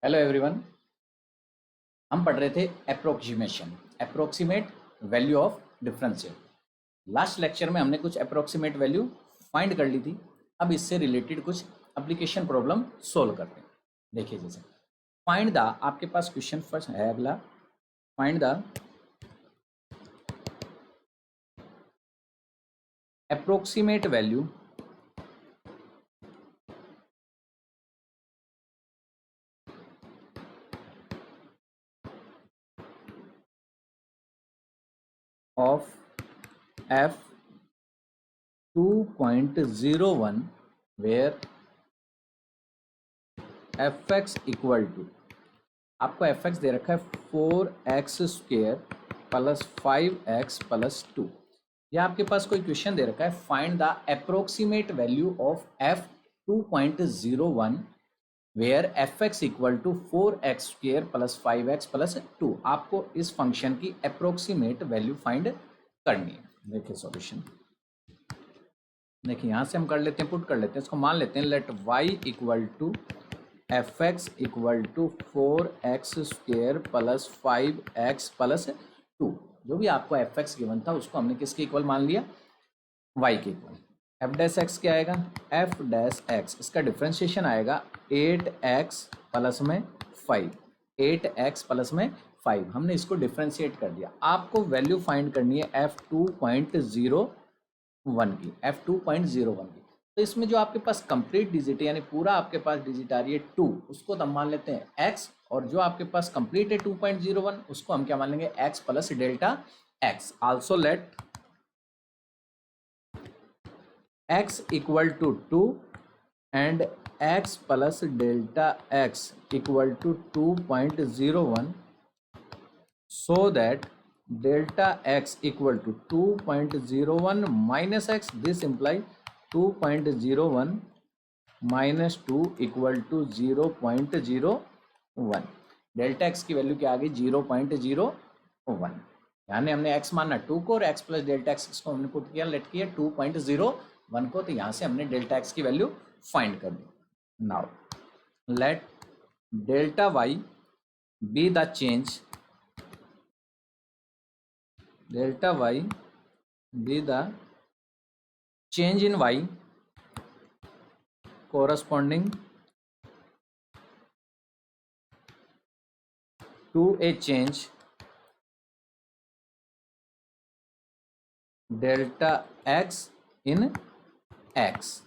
Hello everyone. हम पढ़ रहे थे approximate value of differential. Last lecture में हमने कुछ अप्रोक्सीमेट वैल्यू फाइंड कर ली थी। अब इससे रिलेटेड कुछ एप्लीकेशन प्रॉब्लम सोल्व करते हैं। देखिए जैसे फाइंड द, आपके पास क्वेश्चन फर्स्ट है अगला, find the approximate value of f 2.01 where fx equal to, आपको fx दे रखा है 4x² प्लस 5x प्लस 2। या आपके पास कोई क्वेश्चन दे रखा है find the approximate value of f 2.01 where fx equal to 4x² plus 5x plus 2। आपको इस फंक्शन की अप्रोक्सीमेट वैल्यू फाइंड करनी है। देखिए सॉल्यूशन, देखिए यहाँ से हम कर लेते हैं, पुट कर लेते हैं, इसको मान लेते हैं let y equal to fx equal to 4x² plus 5x plus 2। जो भी आपको fx गिवन था उसको हमने किसके इक्वल मान लिया, y के इक्वल। f डैश x क्या आएगा, f डैश x, इसका डिफ्रेंशिएशन आएगा 8x प्लस में 5, 8x प्लस में 5। हमने इसको डिफ्रेंशिएट कर दिया। आपको वैल्यू फाइंड करनी है f 2.01 की, f 2.01 की। तो इसमें जो आपके पास कंप्लीट डिजिट है यानी पूरा आपके पास डिजिट आ रही है 2, उसको तो हम मान लेते हैं x, और जो आपके पास कंप्लीट है 2.01 उसको हम क्या मान लेंगे, x plus delta x। Also let x equal to 2 and x plus delta x equal to 2.01 so that delta x equal to 2.01 minus x. This imply 2.01 minus 2 equal to 0.01। Delta x की value क्या आ गई, 0.01। यानी हमने x माना 2 को और x plus delta x को हमने पुट किया, लेट किया 2.01 को, तो यहाँ से हमने डेल्टा x की वैल्यू फाइंड कर दी। Now let delta y be the change, delta y be the change in y corresponding to a change delta x in x।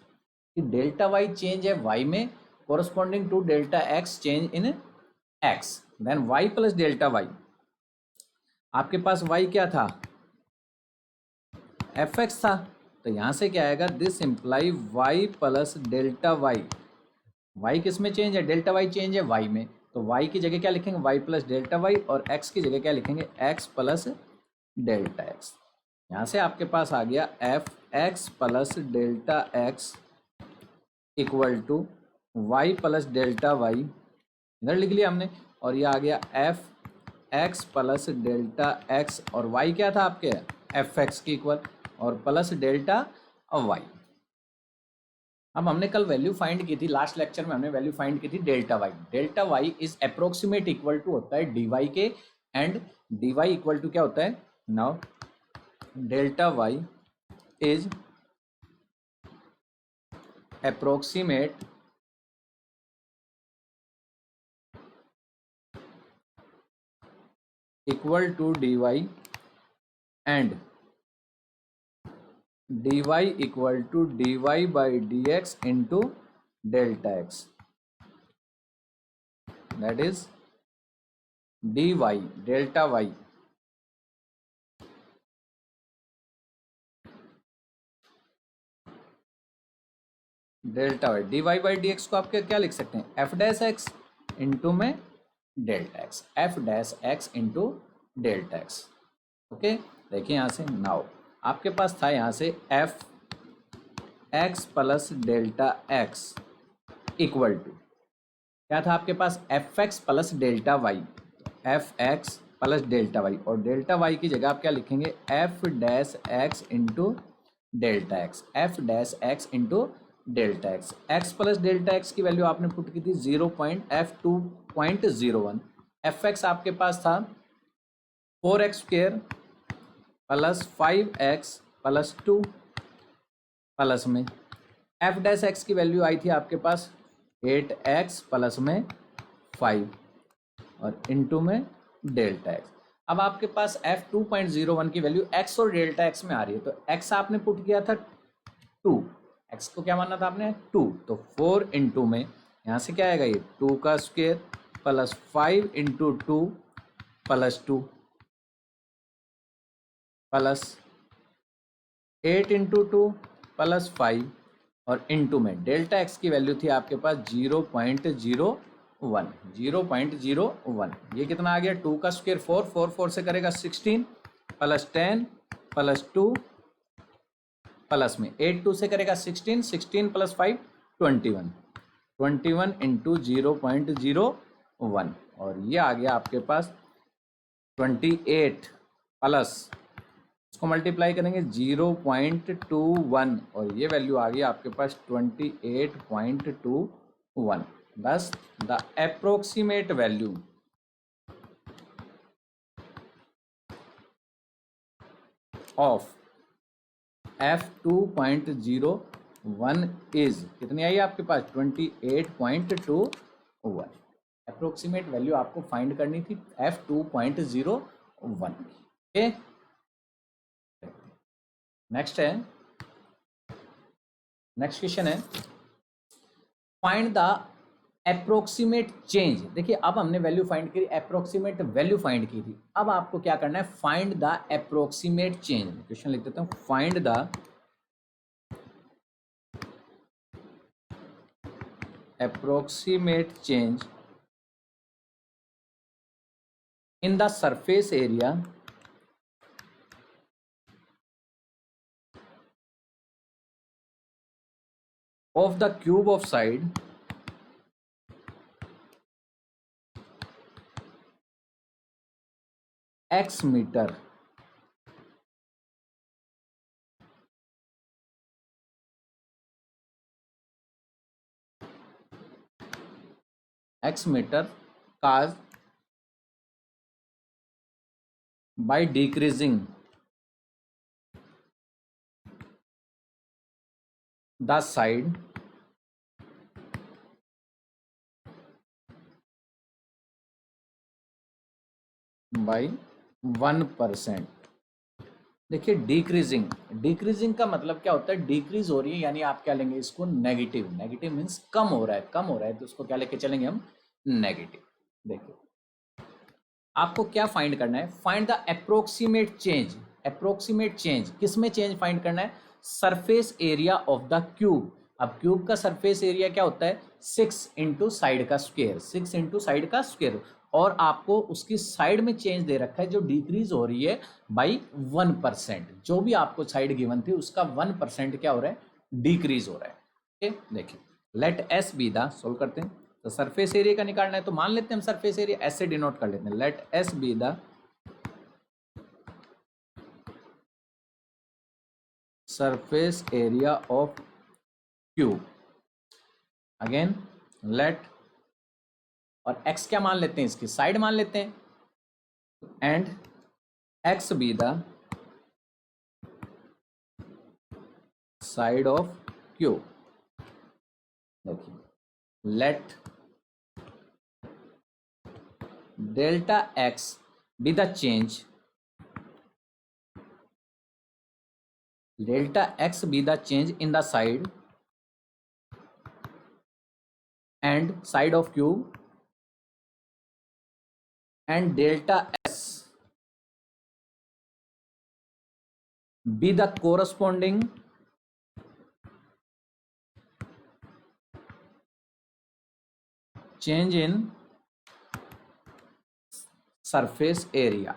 Delta y change है y में, corresponding to delta x change in x, then y plus delta y। आपके पास y क्या था, fx था, तो यहां से क्या आएगा, this imply y plus delta y। y किस में चेंज है, डेल्टा y चेंज है y में, तो y की जगह क्या लिखेंगे, y प्लस डेल्टा y, और x की जगह क्या लिखेंगे, x प्लस डेल्टा x। यहाँ से आपके पास आ गया f x plus delta x equal to y plus delta y, इधर लिख लिया हमने, और ये आ गया f x plus delta x, और y क्या था आपके, एफ एक्स की इक्वल, और प्लस डेल्टा y। अब हमने कल वैल्यू फाइंड की थी, लास्ट लेक्चर में हमने वैल्यू फाइंड की थी delta y। Delta y is approximate equal to होता है dy के, एंड dy इक्वल टू क्या होता है, now delta y is approximate equal to dy and dy equal to dy by dx into delta x, that is dy delta y delta y। dy by dx को आप क्या लिख सकते हैं, f dash x into में delta x, f dash x into delta x। Okay, देखिए यहाँ से, नाउ आपके पास था यहाँ से f x plus delta x equal to, क्या था आपके पास, f x plus delta y, f x plus delta y, और डेल्टा वाई की जगह आप क्या लिखेंगे, f dash x into delta x, f dash x into delta x, x plus delta x की वैल्यू आपने पुट की थी 0.f2.01, एफ एक्स आपके पास था 4x² plus 5x plus 2 plus में एफ डैश एक्स की वैल्यू आई थी आपके पास 8x प्लस में 5 और इनटू में डेल्टा एक्स। अब आपके पास f2.01 की वैल्यू x और डेल्टा x में आ रही है, तो x आपने पुट किया था 2, x को क्या मानना था आपने 2, तो 4 इंटू में यहाँ से क्या आएगा ये 2 का square plus 5 into 2 plus 2 plus 8 into 2 plus 5 और इंटू में डेल्टा एक्स की वैल्यू थी आपके पास 0.01, 0.01। ये कितना आ गया 2 का स्क्वायर 4, 4 4 से करेगा 16 प्लस 10 प्लस 2 प्लस में 8 2 से करेगा 16, 16 प्लस 5 21, 21 इंटू 0.01 और ये आ गया आपके पास 28 प्लस इसको मल्टीप्लाई करेंगे 0.21 और ये वैल्यू आ गई आपके पास 28.21। बस the approximate value of f2.01 is कितनी आई आपके पास 28.21। अप्रोक्सीमेट वैल्यू आपको फाइंड करनी थी f2.01 की। ओके, नेक्स्ट क्वेश्चन है फाइंड द अप्रोक्सीमेट चेंज। देखिए अब हमने वैल्यू फाइंड करी, अप्रोक्सीमेट वैल्यू फाइंड की थी, अब आपको क्या करना है find the approximate change. Question लिख देता हूं, find the approximate change in the surface area of the cube of side x meter caused by decreasing the side by 1%। देखिए डिक्रीजिंग का मतलब क्या होता है, डिक्रीज हो रही है यानी आप क्या लेंगे इसको नेगेटिव, नेगेटिव मीन्स कम हो रहा है तो उसको क्या लेके चलेंगे हम नेगेटिव। देखिए आपको क्या फाइंड करना है, find the approximate change. Approximate change किस में चेंज फाइंड करना है, surface area of the cube. अब क्यूब का सरफेस एरिया क्या होता है 6 इंटू साइड का स्क्वायर, 6 इंटू साइड का स्क्वायर, और आपको उसकी साइड में चेंज दे रखा है जो डिक्रीज हो रही है बाई 1%। जो भी आपको साइड गिवन थी उसका 1% क्या हो रहा है डिक्रीज हो रहा है। ठीक, देखिए let s be the, solve करते हैं, तो सरफेस एरिया का निकालना है तो मान लेते हैं हम सरफेस एरिया ऐसे डिनोट कर लेते हैं, let s be the surface area of cube. Again let, और x क्या मान लेते हैं इसकी साइड मान लेते हैं, and x be the side of cube. देखिए let delta x be the change, delta x be the change in the side and side of cube, and delta s be the corresponding change in surface area।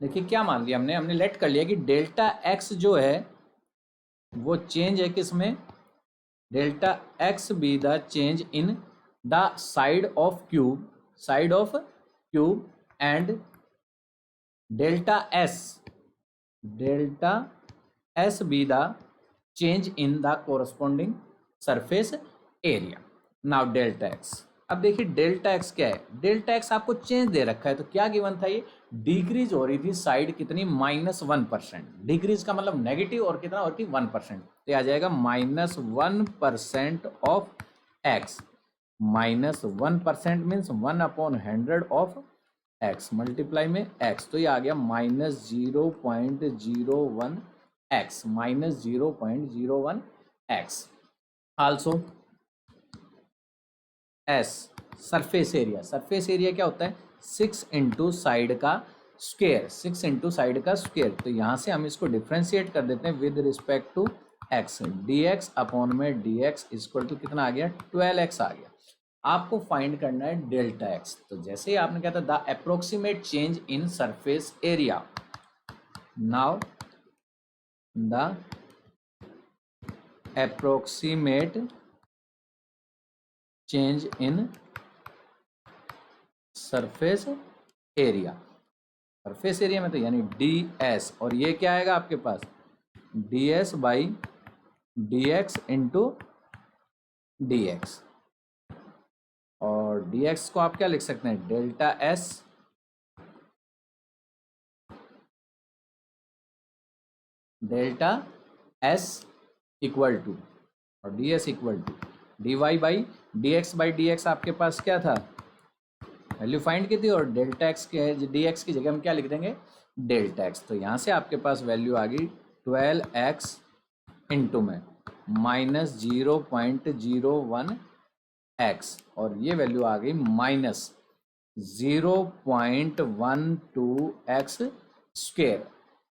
देखिए क्या मान लिया हमने late कर लिया कि delta x जो है वो चेंज है किस में, delta x B the change in the side of cube and delta S S be the change in the corresponding surface area. Now delta x. अब देखिए डेल्टा एक्स क्या है, डेल्टा एक्स आपको चेंज दे रखा है, तो क्या गिवन था, ये डिक्रीज हो रही थी साइड कितनी -1%, डिक्रीज का मतलब नेगेटिव, और कितना और थी 1%, तो आ जाएगा -1% of x, -1% means 1/100 of x multiply में एक्स, तो ये आ गया -0.01 x, -0.01 x. Also s surface area, surface area क्या होता है 6 इंटू साइड का स्क्वेयर, 6 इंटू साइड का स्क्वेयर, तो यहाँ से हम इसको डिफ्रेंशिएट कर देते हैं with respect to x, d x upon में डी एक्स इक्वल टू कितना आ गया 12x आ गया। आपको फाइंड करना है डेल्टा एक्स, तो जैसे ही आपने कहा था the approximate change in surface area, now the approximate change in surface area, surface area में तो यानी डी एस, और ये क्या आएगा आपके पास d s by d x into d x, और डी एक्स को आप क्या लिख सकते हैं डेल्टा एस इक्वल टू, और d s equal to d y by d x आपके पास क्या था वैल्यू फाइंड की थी, और डेल्टा एक्स के डी एक्स की जगह हम क्या लिख देंगे डेल्टा एक्स, तो यहाँ से आपके पास वैल्यू आ गई 12x इंटू में -0.01 एक्स, और ये वैल्यू आ गई -0.12 एक्स स्क्वेयर,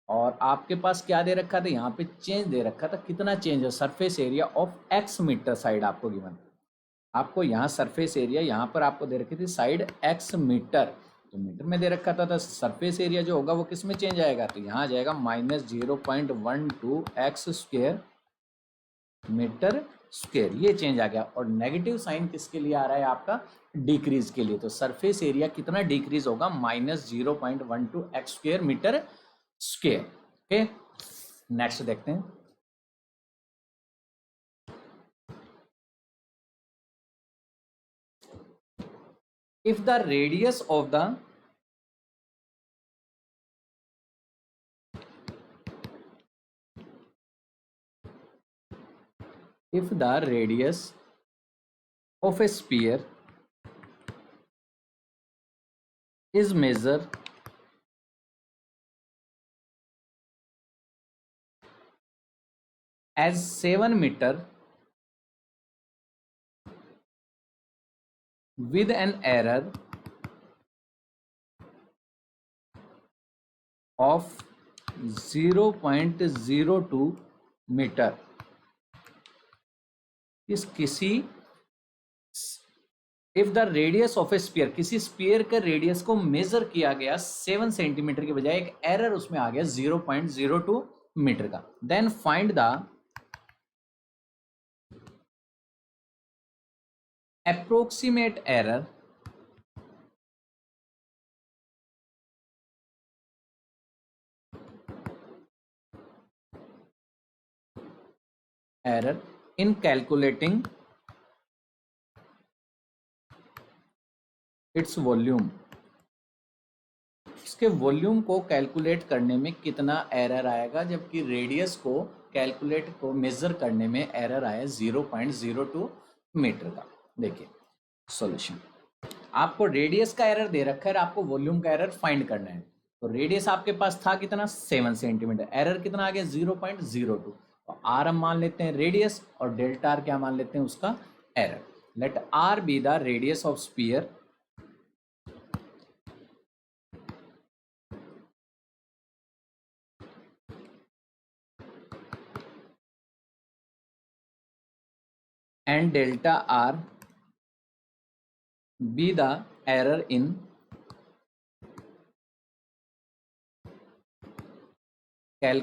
और आपके पास क्या दे रखा था यहाँ पे चेंज दे रखा था, कितना चेंज है surface area of x metre side आपको गिवन, आपको यहाँ सरफेस एरिया यहाँ पर आपको दे रखी थी साइड x मीटर, तो मीटर में दे रखा था, तो सरफेस एरिया जो होगा वो किस में चेंज आएगा, तो यहाँ आ जाएगा -0.12 एक्स स्क्वेयर मीटर स्क्वेयर, ये चेंज आ गया, और नेगेटिव साइन किसके लिए आ रहा है आपका डिक्रीज के लिए, तो सरफेस एरिया कितना डिक्रीज होगा -0.12 x square metre square. Okay next देखते हैं, if the radius of the of a sphere is measured as 7 meter with an error of 0.02 metre, इस किसी if the radius of a sphere, किसी sphere के radius को measure किया गया 7 centimetre के बजाय एक एरर उसमें आ गया 0.02 मीटर का, then find the approximate error in calculating its volume, इसके वॉल्यूम को कैलकुलेट करने में कितना एरर आएगा, जबकि रेडियस को कैलकुलेट को मेजर करने में एरर आया 0.02 मीटर का। देखिए सॉल्यूशन, आपको रेडियस का एरर दे रखा है, आपको वॉल्यूम का एरर फाइंड करना है, तो रेडियस आपके पास था कितना 7 सेंटीमीटर, एरर कितना आ गया 0.02, तो आर हम मान लेते हैं रेडियस, और डेल्टा आर क्या मान लेते हैं उसका error, let r be the radius of sphere and delta r be the error in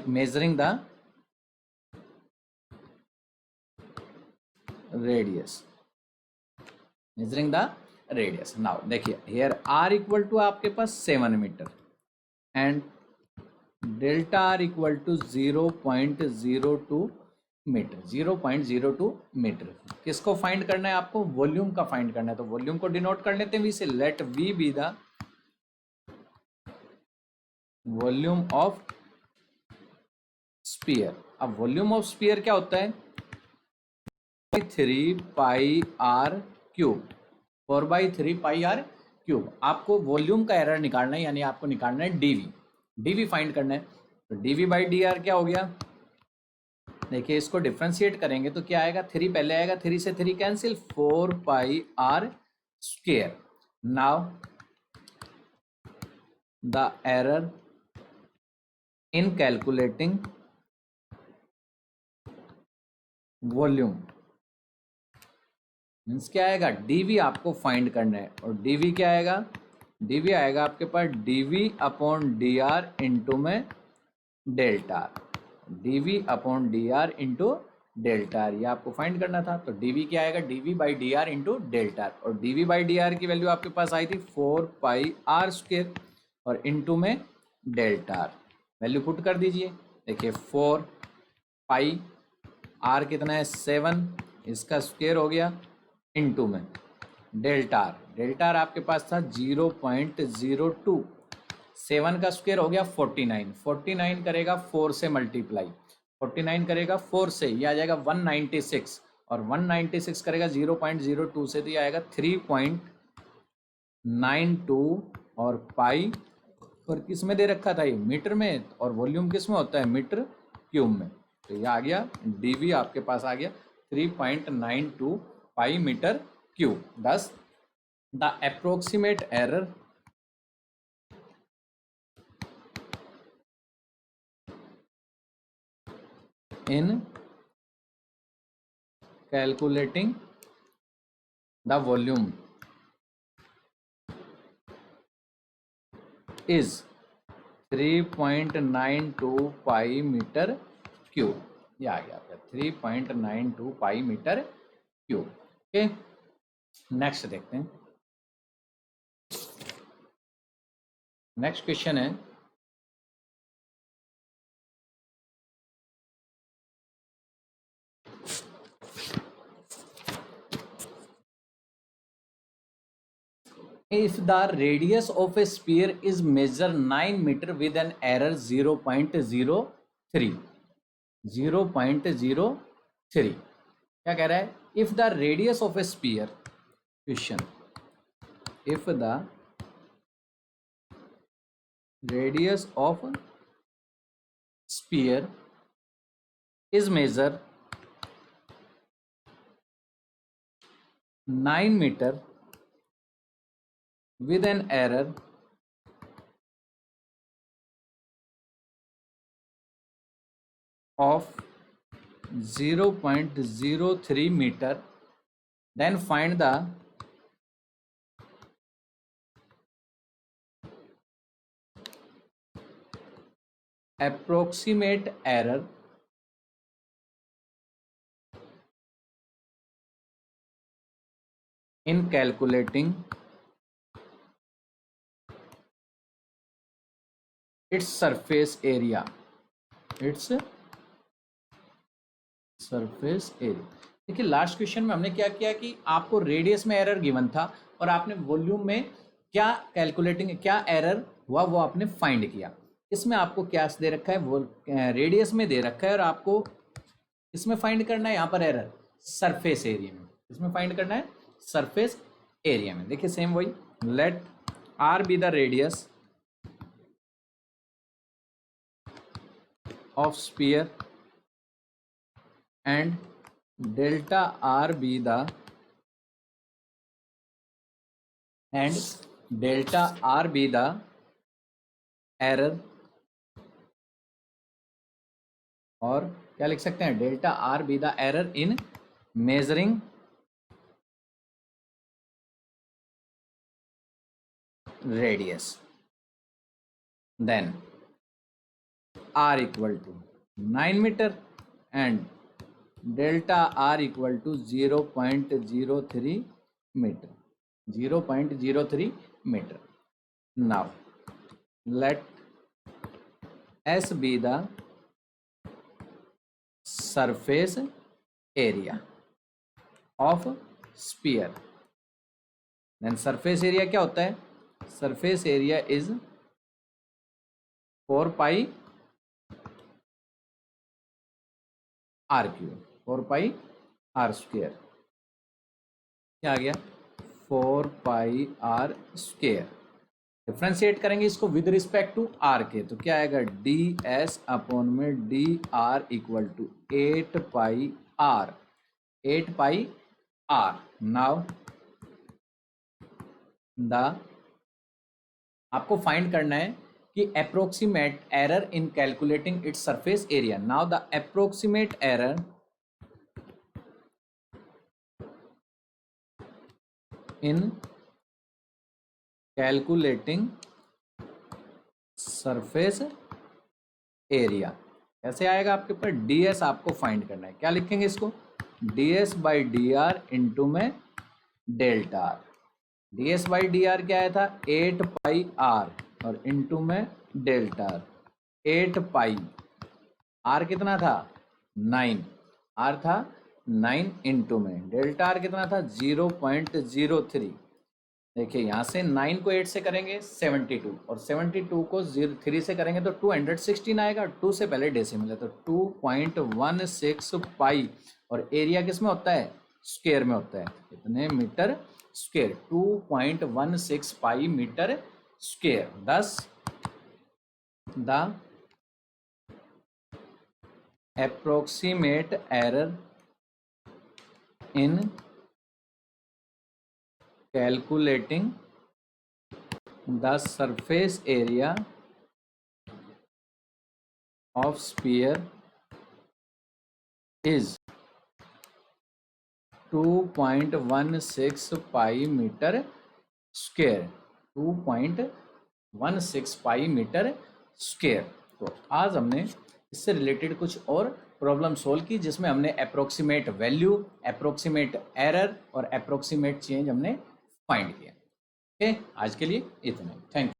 measuring the radius, measuring the radius। now देखिए here r इक्वल टू आपके पास 7 metre and delta r equal to 0.02 metre, 0.02 metre. किसको find करना है आपको? Volume का find करना है। तो वॉल्यूम को डिनोट कर लेते हैं वी से। Let v be the volume of sphere. अब वॉल्यूम ऑफ स्पीयर क्या होता है? 3 pi r cube, 4/3 pi r cube. आपको वॉल्यूम का एरर निकालना है, यानी आपको निकालना है डीवी। डीवी फाइंड करना है। तो डीवी बाई डी आर क्या हो गया? देखिए इसको डिफ्रेंशिएट करेंगे तो क्या आएगा? 3 पहले आएगा, 3 से 3 cancel, 4 pi r square. Now the error in calculating volume means क्या आएगा? डीवी आपको फाइंड करना है। और डीवी क्या आएगा? डीवी आएगा आपके पास dv upon d r into में delta r, dv upon d r into delta r, ये आपको फाइंड करना था। तो डीवी क्या आएगा? Dv by d r into delta r. और डीवी बाई डी आर की वैल्यू आपके पास आई थी 4 पाई आर स्क्वेयर और इंटू में डेल्टा आर। वैल्यू पुट कर दीजिए। देखिए 4 पाई आर कितना है? 7, इसका स्क्वेयर हो गया, इंटू में डेल्टा आर। डेल्टा आर आपके पास था 0.02, 7 का स्क्वायर हो गया 49, 49 करेगा 4 से मल्टीप्लाई, 49 करेगा 4 से, ये आ जाएगा 196, और 196 करेगा 0.02 से, तो ये आएगा 3.92। और पाई और किस में दे रखा था? ये मीटर में, और वॉल्यूम किस में होता है? मीटर क्यूब में। तो ये आ गया डीवी आपके पास आ गया 3.92 pi metre cube. Thus the approximate error in calculating the volume is 3.92 pi metre cube. ये आ गया आपका 3.92 pi metre cube. Okay, next देखते हैं। नेक्स्ट क्वेश्चन है if the radius of a sphere is measured 9 meter with an error 0.03, 0.03, क्या कह रहा है? if the radius of a sphere, question, if the radius of sphere is measured 9 meter with an error of 0.03 meter, then find the approximate error in calculating its surface area, its surface area. देखिए last question में हमने क्या किया कि आपको radius में error given था और आपने वॉल्यूम में क्या कैलकुलेटिंग, क्या एरर हुआ वो आपने फाइंड किया। इसमें आपको क्या दे रखा है? वो रेडियस में दे रखा है, और आपको इसमें फाइंड करना है यहाँ पर एरर सरफेस एरिया में। इसमें फाइंड करना है सरफेस एरिया में। देखिए सेम वही, let r be the radius of sphere and delta r be the error, और क्या लिख सकते हैं? Delta r be the error in measuring radius, then r equal to 9 metre and delta r equal to 0.03 metre, 0.03 metre. Now let S be the surface area of sphere, then surface area क्या होता है? Surface area is 4 pi r cube, 4 pi r square, क्या आ गया? 4 pi r square। Differentiate करेंगे इसको with respect to are के, तो क्या आएगा? डी एस अपॉन में d r equal to 8 pi r, 8 pi r. Now the आपको फाइंड करना है कि approximate error in calculating its surface area. Now the approximate error in calculating surface area कैसे आएगा आपके ऊपर? ds आपको फाइंड करना है। क्या लिखेंगे इसको? ds by d r into में delta r. ds by d r क्या आया था? 8 पाई आर और इंटू में डेल्टा आर। 8 पाई आर कितना था? 9, आर था 9 इंटू में डेल्टा आर कितना था? 0.03। देखिए यहाँ से 9 को 8 से करेंगे 72 और 72 को 3 से करेंगे तो 216 आएगा। 2 से पहले डेसिमल है तो 2.16 पाई, और एरिया किस में होता है? स्क्वायर में होता है। कितने metre square? 2.16 pi metre square. Thus the approximate error in calculating the surface area of sphere is 2.16 pi meter square, 2.16 pi metre square. तो आज हमने इससे रिलेटेड कुछ और प्रॉब्लम सोल्व की जिसमें हमने अप्रोक्सीमेट वैल्यू, अप्रोक्सीमेट एरर और अप्रोक्सीमेट चेंज हमने फाइंड किया। ओके, आज के लिए इतना। Thank you.